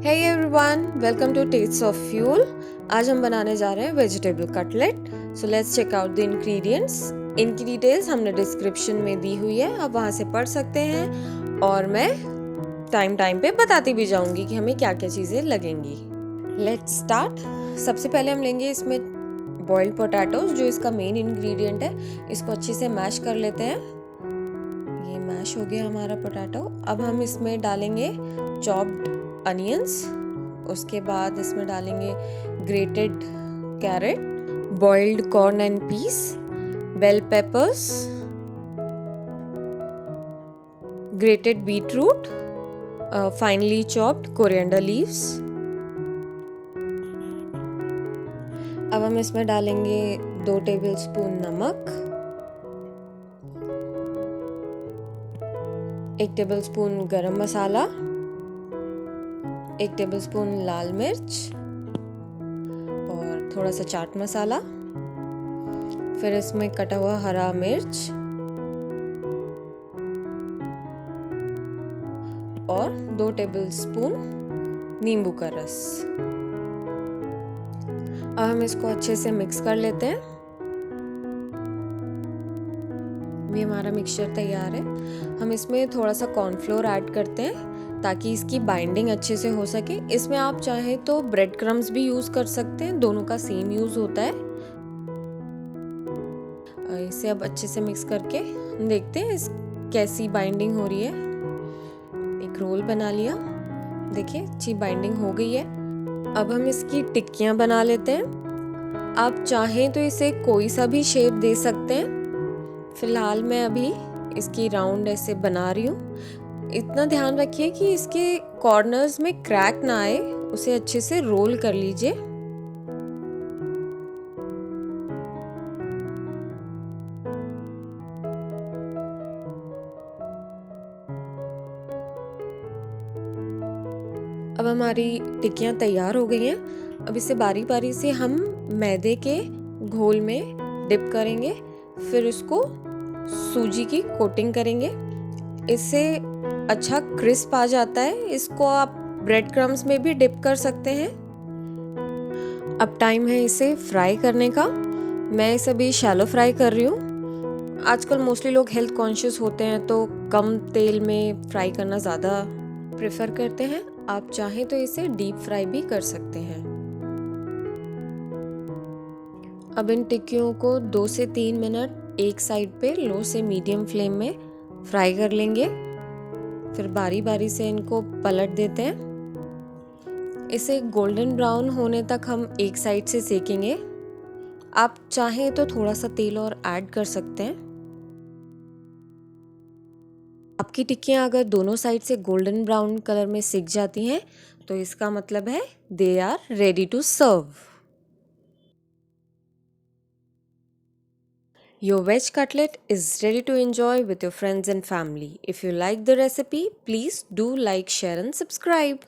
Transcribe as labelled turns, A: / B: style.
A: Hey everyone, welcome to tastes of fuel. आज हम बनाने जा रहे हैं vegetable cutlet. So let's check out the ingredients. इनकी डिटेल्स हमने डिस्क्रिप्शन में दी हुई है, आप वहाँ से पढ़ सकते हैं और मैं टाइम पे बताती भी जाऊंगी कि हमें क्या क्या चीज़ें लगेंगी। Let's start. सबसे पहले हम लेंगे इसमें बॉइल्ड पोटैटोज, जो इसका मेन इंग्रेडिएंट है। इसको अच्छे से मैश कर लेते हैं। ये मैश हो गया हमारा पोटैटो। अब हम इसमें डालेंगे चॉप्ड अनियंस, उसके बाद इसमें डालेंगे grated carrot, boiled corn and peas, bell peppers, grated beetroot, finely chopped coriander leaves. अब हम इसमें डालेंगे 2 टेबलस्पून नमक, 1 टेबलस्पून गरम मसाला, 1 टेबलस्पून लाल मिर्च और थोड़ा सा चाट मसाला। फिर इसमें कटा हुआ हरा मिर्च और 2 टेबलस्पून नींबू का रस। अब हम इसको अच्छे से मिक्स कर लेते हैं। ये हमारा मिक्सचर तैयार है। हम इसमें थोड़ा सा कॉर्नफ्लोर ऐड करते हैं ताकि इसकी बाइंडिंग अच्छे से हो सके। इसमें आप चाहें तो ब्रेड क्रम्स भी यूज़ कर सकते हैं, दोनों का सेम यूज़ होता है। इसे अब अच्छे से मिक्स करके हम देखते हैं कैसी बाइंडिंग हो रही है। एक रोल बना लिया, देखिए अच्छी बाइंडिंग हो गई है। अब हम इसकी टिक्कियाँ बना लेते हैं। आप चाहें तो इसे कोई सा भी शेप दे सकते हैं। फिलहाल मैं अभी इसकी राउंड ऐसे बना रही हूँ। इतना ध्यान रखिए कि इसके कॉर्नर्स में क्रैक ना आए, उसे अच्छे से रोल कर लीजिए। अब हमारी टिक्कियाँ तैयार हो गई हैं। अब इसे बारी बारी से हम मैदे के घोल में डिप करेंगे, फिर इसको सूजी की कोटिंग करेंगे। इससे अच्छा क्रिस्प आ जाता है। इसको आप ब्रेड क्रम्स में भी डिप कर सकते हैं। अब टाइम है इसे फ्राई करने का। मैं इसे अभी शैलो फ्राई कर रही हूँ। आजकल मोस्टली लोग हेल्थ कॉन्शियस होते हैं तो कम तेल में फ्राई करना ज़्यादा प्रेफर करते हैं। आप चाहें तो इसे डीप फ्राई भी कर सकते हैं। अब इन टिक्कियों को 2 से 3 मिनट एक साइड पे लो से मीडियम फ्लेम में फ्राई कर लेंगे। फिर बारी बारी से इनको पलट देते हैं। इसे गोल्डन ब्राउन होने तक हम एक साइड से सेकेंगे। आप चाहें तो थोड़ा सा तेल और ऐड कर सकते हैं। आपकी टिक्कियाँ अगर दोनों साइड से गोल्डन ब्राउन कलर में सिक जाती हैं तो इसका मतलब है they are ready to serve. Your veg cutlet is ready to enjoy with your friends and family. If you like the recipe, please do like, share and subscribe.